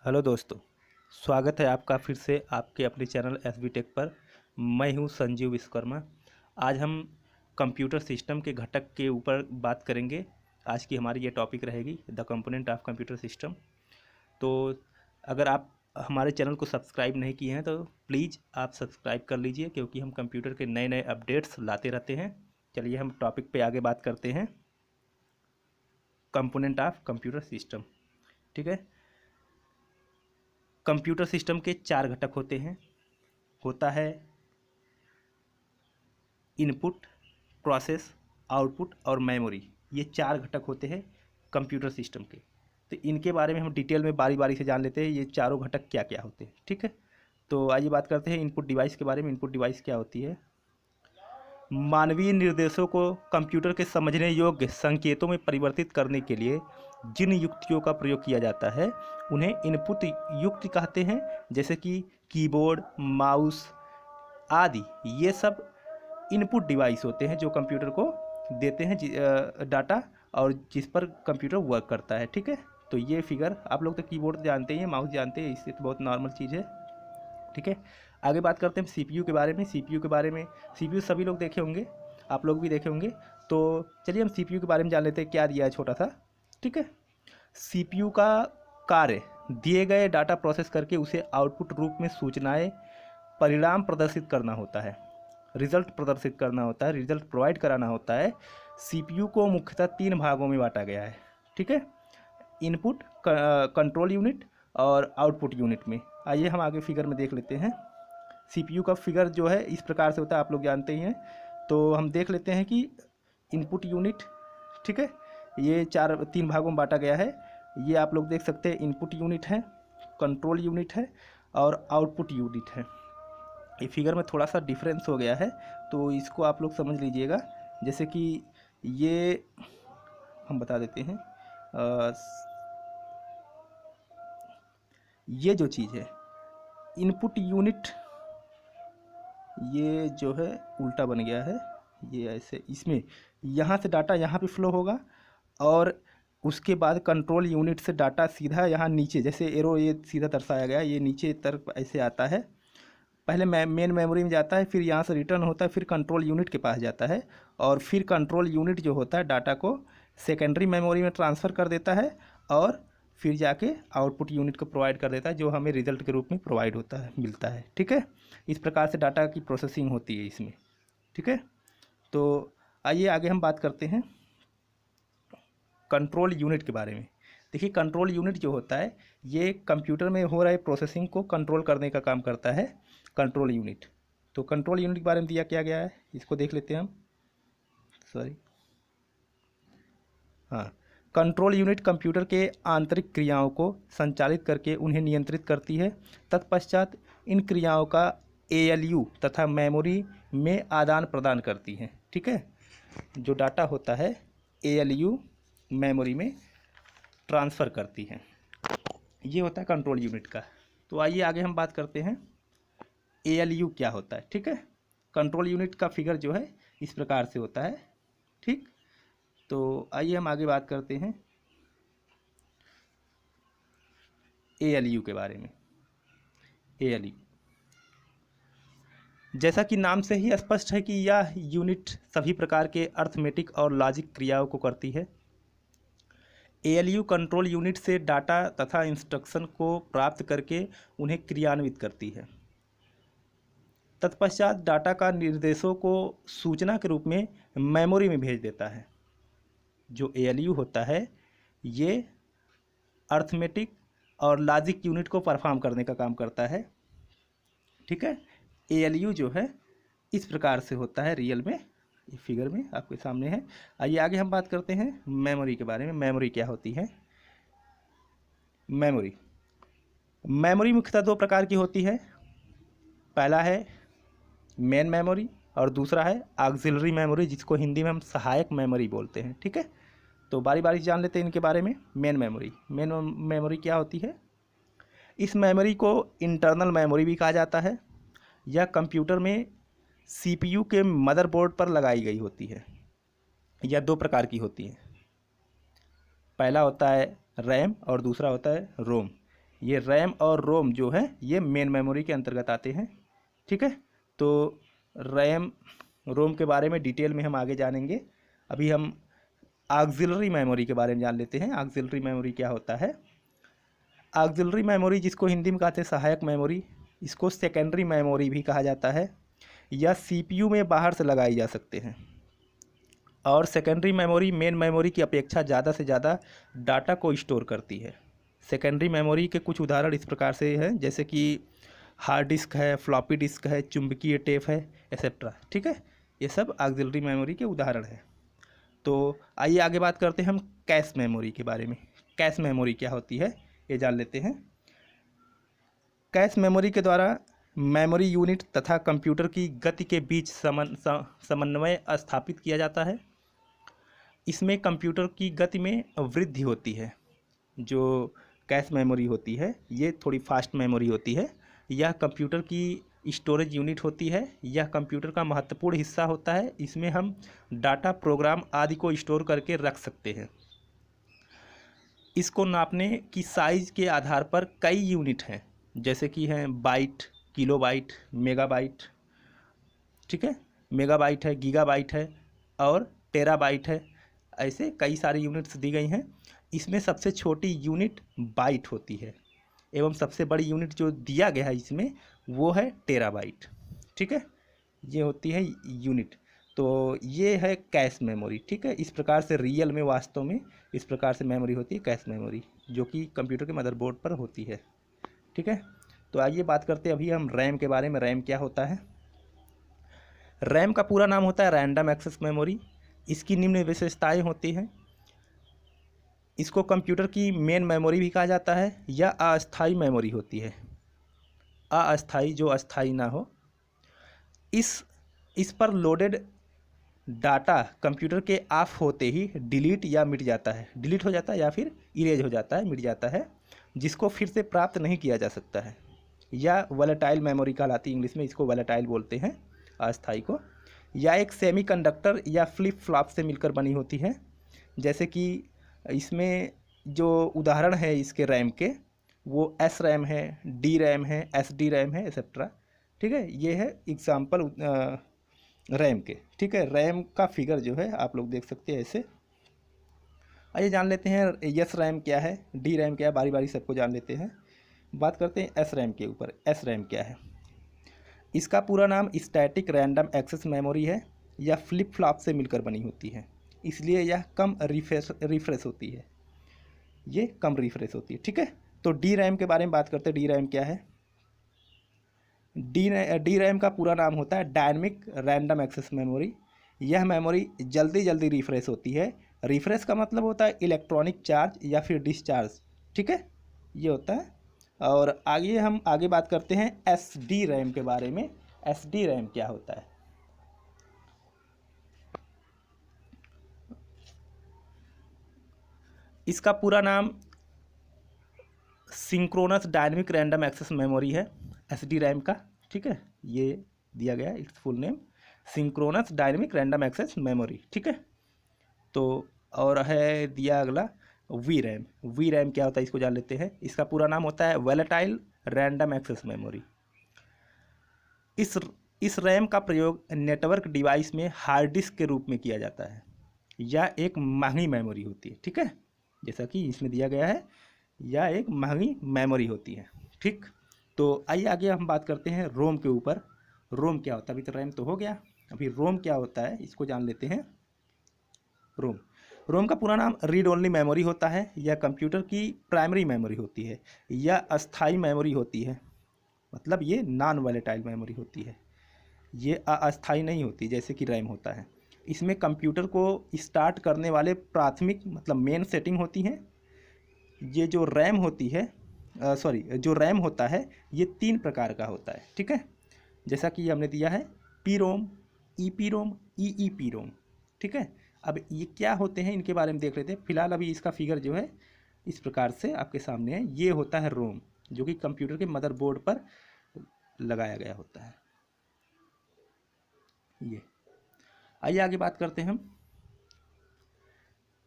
Hello दोस्तों, स्वागत है आपका फिर से आपके अपने चैनल एस बी टेक पर। मैं हूं संजीव विश्वकर्मा। आज हम कंप्यूटर सिस्टम के घटक के ऊपर बात करेंगे। आज की हमारी ये टॉपिक रहेगी the component of computer system. तो अगर आप हमारे चैनल को सब्सक्राइब नहीं किए हैं तो प्लीज़ आप सब्सक्राइब कर लीजिए, क्योंकि हम कंप्यूटर के नए नए अपडेट्स लाते रहते हैं। चलिए हम टॉपिक पे आगे बात करते हैं। कंपोनेंट ऑफ कंप्यूटर सिस्टम, ठीक है। कंप्यूटर सिस्टम के चार घटक होते हैं। होता है इनपुट, प्रोसेस, आउटपुट और मेमोरी। ये चार घटक होते हैं कंप्यूटर सिस्टम के। तो इनके बारे में हम डिटेल में बारी बारी से जान लेते हैं, ये चारों घटक क्या क्या होते हैं, ठीक है। तो आइए बात करते हैं इनपुट डिवाइस के बारे में। इनपुट डिवाइस क्या होती है? मानवीय निर्देशों को कंप्यूटर के समझने योग्य संकेतों में परिवर्तित करने के लिए जिन युक्तियों का प्रयोग किया जाता है उन्हें इनपुट युक्ति कहते हैं। जैसे कि कीबोर्ड, माउस आदि, ये सब इनपुट डिवाइस होते हैं जो कंप्यूटर को देते हैं डाटा, और जिस पर कंप्यूटर वर्क करता है, ठीक है। तो ये फिगर आप लोग तो कीबोर्ड जानते ही हैं, माउस जानते हैं, इससे तो बहुत नॉर्मल चीज़ है, ठीक है। आगे बात करते हैं सीपीयू के बारे में। सीपीयू के बारे में, सीपीयू सभी लोग देखे होंगे, आप लोग भी देखे होंगे। तो चलिए हम सीपीयू के बारे में जान लेते हैं क्या दिया है छोटा सा, ठीक है। सीपीयू का कार्य दिए गए डाटा प्रोसेस करके उसे आउटपुट रूप में सूचनाएं, परिणाम प्रदर्शित करना होता है, रिजल्ट प्रदर्शित करना होता है, रिजल्ट प्रोवाइड कराना होता है। सीपीयू को मुख्यतः तीन भागों में बांटा गया है, ठीक है। इनपुट, कंट्रोल यूनिट और आउटपुट यूनिट में। आइए हम आगे फिगर में देख लेते हैं। सीपीयू का फिगर जो है इस प्रकार से होता है, आप लोग जानते ही हैं। तो हम देख लेते हैं कि इनपुट यूनिट, ठीक है, ये तीन भागों में बांटा गया है। ये आप लोग देख सकते हैं, इनपुट यूनिट है, कंट्रोल यूनिट है और आउटपुट यूनिट है। ये फिगर में थोड़ा सा डिफरेंस हो गया है, तो इसको आप लोग समझ लीजिएगा। जैसे कि ये हम बता देते हैं, ये जो चीज़ है इनपुट यूनिट, ये जो है उल्टा बन गया है, ये ऐसे, इसमें यहाँ से डाटा यहाँ पे फ्लो होगा और उसके बाद कंट्रोल यूनिट से डाटा सीधा यहाँ नीचे, जैसे एरो ये सीधा दर्शाया गया, ये नीचे तरफ ऐसे आता है। पहले मेन मेमोरी में जाता है, फिर यहाँ से रिटर्न होता है, फिर कंट्रोल यूनिट के पास जाता है, और फिर कंट्रोल यूनिट जो होता है डाटा को सेकेंडरी मेमोरी में ट्रांसफ़र कर देता है, और फिर जाके आउटपुट यूनिट को प्रोवाइड कर देता है, जो हमें रिजल्ट के रूप में प्रोवाइड होता है, मिलता है, ठीक है। इस प्रकार से डाटा की प्रोसेसिंग होती है इसमें, ठीक है। तो आइए आगे हम बात करते हैं कंट्रोल यूनिट के बारे में। देखिए, कंट्रोल यूनिट जो होता है ये कंप्यूटर में हो रहे प्रोसेसिंग को कंट्रोल करने का काम करता है, कंट्रोल यूनिट। तो कंट्रोल यूनिट के बारे में दिया क्या गया है, इसको देख लेते हैं हम। सॉरी, हाँ। कंट्रोल यूनिट कंप्यूटर के आंतरिक क्रियाओं को संचालित करके उन्हें नियंत्रित करती है। तत्पश्चात इन क्रियाओं का एएलयू तथा मेमोरी में आदान प्रदान करती है, ठीक है। जो डाटा होता है एएलयू मेमोरी में ट्रांसफ़र करती है, ये होता है कंट्रोल यूनिट का। तो आइए आगे हम बात करते हैं एएलयू क्या होता है, ठीक है। कंट्रोल यूनिट का फिगर जो है इस प्रकार से होता है, ठीक। तो आइए हम आगे बात करते हैं एएलयू के बारे में। एएलयू, जैसा कि नाम से ही स्पष्ट है कि यह यूनिट सभी प्रकार के अर्थमेटिक और लॉजिक क्रियाओं को करती है। एएलयू कंट्रोल यूनिट से डाटा तथा इंस्ट्रक्शन को प्राप्त करके उन्हें क्रियान्वित करती है। तत्पश्चात डाटा का निर्देशों को सूचना के रूप में मेमोरी में भेज देता है। जो एएलयू होता है ये अर्थमेटिक और लॉजिक यूनिट को परफॉर्म करने का काम करता है, ठीक है। एएलयू जो है इस प्रकार से होता है रियल में, ये फिगर में आपके सामने है। आइए आगे हम बात करते हैं मेमोरी के बारे में। मेमोरी क्या होती है? मेमोरी, मेमोरी मुख्यतः दो प्रकार की होती है। पहला है मेन मेमोरी और दूसरा है ऑक्सिलरी मेमोरी, जिसको हिंदी में हम सहायक मेमोरी बोलते हैं, ठीक है। तो बारी बारी जान लेते हैं इनके बारे में। मेन मेमोरी, मेन मेमोरी क्या होती है? इस मेमोरी को इंटरनल मेमोरी भी कहा जाता है। यह कंप्यूटर में सीपीयू के मदरबोर्ड पर लगाई गई होती है। यह दो प्रकार की होती है, पहला होता है रैम और दूसरा होता है रोम। ये रैम और रोम जो है ये मेन मेमोरी के अंतर्गत आते हैं। ठीक है, तो रैम रोम के बारे में डिटेल में हम आगे जानेंगे। अभी हम ऑक्सिलरी मेमोरी के बारे में जान लेते हैं। ऑक्सिलरी मेमोरी क्या होता है? ऑक्सिलरी मेमोरी, जिसको हिंदी में कहते हैं सहायक मेमोरी, इसको सेकेंडरी मेमोरी भी कहा जाता है, या सीपीयू में बाहर से लगाई जा सकते हैं। और सेकेंडरी मेमोरी मेन मेमोरी की अपेक्षा ज़्यादा से ज़्यादा डाटा को स्टोर करती है। सेकेंडरी मेमोरी के कुछ उदाहरण इस प्रकार से हैं, जैसे कि हार्ड डिस्क है, फ्लॉपी डिस्क है, चुंबकीय टेप है, एक्सेट्रा। ठीक है, ये सब ऑक्सिलरी मेमोरी के उदाहरण हैं। तो आइए आगे बात करते हैं हम कैश मेमोरी के बारे में। कैश मेमोरी क्या होती है ये जान लेते हैं। कैश मेमोरी के द्वारा मेमोरी यूनिट तथा कंप्यूटर की गति के बीच समन्वय स्थापित किया जाता है। इसमें कंप्यूटर की गति में वृद्धि होती है। जो कैश मेमोरी होती है ये थोड़ी फास्ट मेमोरी होती है। यह कंप्यूटर की स्टोरेज यूनिट होती है। यह कंप्यूटर का महत्वपूर्ण हिस्सा होता है। इसमें हम डाटा, प्रोग्राम आदि को स्टोर करके रख सकते हैं। इसको नापने की साइज के आधार पर कई यूनिट हैं, जैसे कि हैं बाइट, किलोबाइट, मेगाबाइट। ठीक है, मेगाबाइट है, गीगाबाइट है और टेराबाइट है। ऐसे कई सारी यूनिट्स दी गई हैं। इसमें सबसे छोटी यूनिट बाइट होती है एवं सबसे बड़ी यूनिट जो दिया गया है इसमें वो है टेराबाइट। ठीक है, ये होती है यूनिट। तो ये है कैश मेमोरी। ठीक है, इस प्रकार से रियल में, वास्तव में इस प्रकार से मेमोरी होती है कैश मेमोरी, जो कि कंप्यूटर के मदरबोर्ड पर होती है। ठीक है, तो आइए बात करते हैं अभी हम रैम के बारे में। रैम क्या होता है? रैम का पूरा नाम होता है रैंडम एक्सेस मेमोरी। इसकी निम्न विशेषताएं होती हैं। इसको कंप्यूटर की मेन मेमोरी भी कहा जाता है, या अस्थाई मेमोरी होती है। अस्थाई, जो अस्थाई ना हो। इस पर लोडेड डाटा कंप्यूटर के ऑफ होते ही डिलीट या मिट जाता है। डिलीट हो जाता है या फिर इरेज हो जाता है, मिट जाता है, जिसको फिर से प्राप्त नहीं किया जा सकता है। या वोलेटाइल मेमोरी कहलाती है, इंग्लिश में इसको वोलेटाइल बोलते हैं अस्थाई को। या एक सेमीकंडक्टर या फ्लिप फ्लॉप से मिलकर बनी होती है। जैसे कि इसमें जो उदाहरण है इसके रैम के, वो एस रैम है, डी रैम है, एस डी रैम है, एक्सेट्रा। ठीक है, ये है एग्जाम्पल रैम के। ठीक है, रैम का फिगर जो है आप लोग देख सकते हैं ऐसे। आइए जान लेते हैं एस रैम क्या है, डी रैम क्या है, बारी बारी सबको जान लेते हैं। बात करते हैं एस रैम के ऊपर। एस रैम क्या है? इसका पूरा नाम स्टैटिक रैंडम एक्सेस मेमोरी है। यह फ्लिप फ्लॉप से मिलकर बनी होती है, इसलिए यह कम रिफ्रेश होती है। ये कम रिफ्रेश होती है। ठीक है, तो डी रैम के बारे में बात करते हैं। डी रैम क्या है? डी रैम का पूरा नाम होता है डायनेमिक रैंडम एक्सेस मेमोरी। यह मेमोरी जल्दी जल्दी रिफ्रेश होती है। रिफ्रेश का मतलब होता है इलेक्ट्रॉनिक चार्ज या फिर डिस्चार्ज। ठीक है, ये होता है। और आगे हम आगे बात करते हैं एस डी रैम के बारे में। एस डी रैम क्या होता है? इसका पूरा नाम synchronous dynamic random access memory है, एस डी रैम का। ठीक है, ये दिया गया है, it's full name synchronous dynamic random access memory. ठीक है, तो और है दिया अगला वी रैम। वी रैम क्या होता है इसको जान लेते हैं। इसका पूरा नाम होता है वोलेटाइल रैंडम एक्सेस मेमोरी। इस इस रैम का प्रयोग नेटवर्क डिवाइस में हार्ड डिस्क के रूप में किया जाता है। यह एक महंगी मेमोरी होती है। ठीक है, जैसा कि इसमें दिया गया है, यह एक महंगी मेमोरी होती है। ठीक, तो आइए आगे हम बात करते हैं रोम के ऊपर। रोम क्या होता है? अभी तो रैम तो हो गया, अभी रोम क्या होता है इसको जान लेते हैं। रोम रोम का पूरा नाम रीड ओनली मेमोरी होता है। यह कंप्यूटर की प्राइमरी मेमोरी होती है। यह अस्थाई मेमोरी होती है, मतलब ये नॉन वोलेटाइल मेमोरी होती है। ये अस्थाई नहीं होती जैसे कि रैम होता है। इसमें कंप्यूटर को स्टार्ट करने वाले प्राथमिक, मतलब मेन सेटिंग होती हैं। ये जो रैम होती है, जो रैम होता है ये 3 प्रकार का होता है। ठीक है, जैसा कि हमने दिया है P ROM, E P ROM, E P ROM. ठीक है, अब ये क्या होते हैं इनके बारे में देख लेते हैं। फिलहाल अभी इसका फिगर जो है इस प्रकार से आपके सामने है। ये होता है रोम, जो कि कंप्यूटर के मदरबोर्ड पर लगाया गया होता है। ये आइए आगे बात करते हैं हम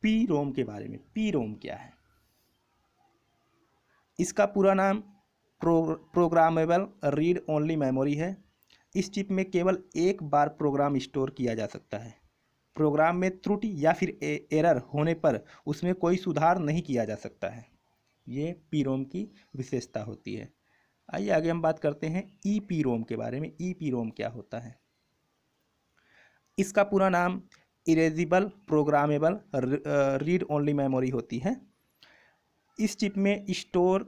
पी रोम के बारे में। पी रोम क्या है? इसका पूरा नाम प्रोग्रामेबल रीड ओनली मेमोरी है। इस चिप में केवल एक बार प्रोग्राम स्टोर किया जा सकता है। प्रोग्राम में त्रुटि या फिर एरर होने पर उसमें कोई सुधार नहीं किया जा सकता है। ये पीरोम की विशेषता होती है। आइए आगे हम बात करते हैं ईपीरोम के बारे में। ईपीरोम क्या होता है? इसका पूरा नाम erasable programmable read only memory होती है। इस चिप में स्टोर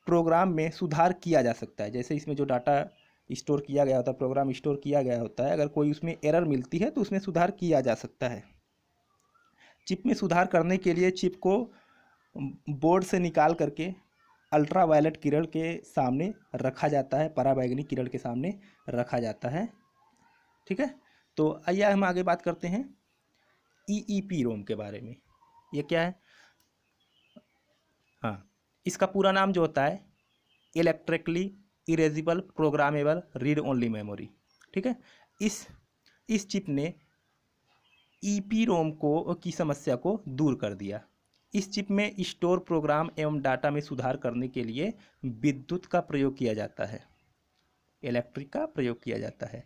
प्रोग्राम में सुधार किया जा सकता है। जैसे इसमें जो डाटा स्टोर किया गया होता है, प्रोग्राम स्टोर किया गया होता है, अगर कोई उसमें एरर मिलती है तो उसमें सुधार किया जा सकता है। चिप में सुधार करने के लिए चिप को बोर्ड से निकाल करके अल्ट्रा वायलेट किरण के सामने रखा जाता है, पराबैंगनी किरण के सामने रखा जाता है। ठीक है, तो आइए हम आगे बात करते हैं ईईपीरोम के बारे में। ये क्या है? हाँ, इसका पूरा नाम जो होता है electrically erasable programmable read only memory. ठीक है, इस चिप ने ईपीरोम को की समस्या को दूर कर दिया। इस चिप में स्टोर प्रोग्राम एवं डाटा में सुधार करने के लिए विद्युत का प्रयोग किया जाता है, इलेक्ट्रिक का प्रयोग किया जाता है।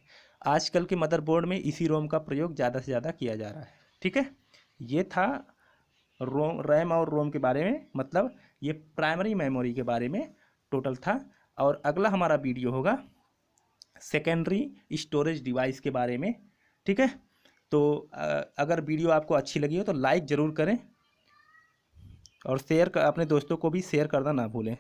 आजकल के मदरबोर्ड में इसी रोम का प्रयोग ज़्यादा से ज़्यादा किया जा रहा है। ठीक है, ये था रैम और रोम के बारे में, मतलब ये प्राइमरी मेमोरी के बारे में टोटल था। और अगला हमारा वीडियो होगा सेकेंडरी स्टोरेज डिवाइस के बारे में। ठीक है, तो अगर वीडियो आपको अच्छी लगी हो तो लाइक ज़रूर करें और शेयर अपने दोस्तों को भी शेयर करना ना भूलें।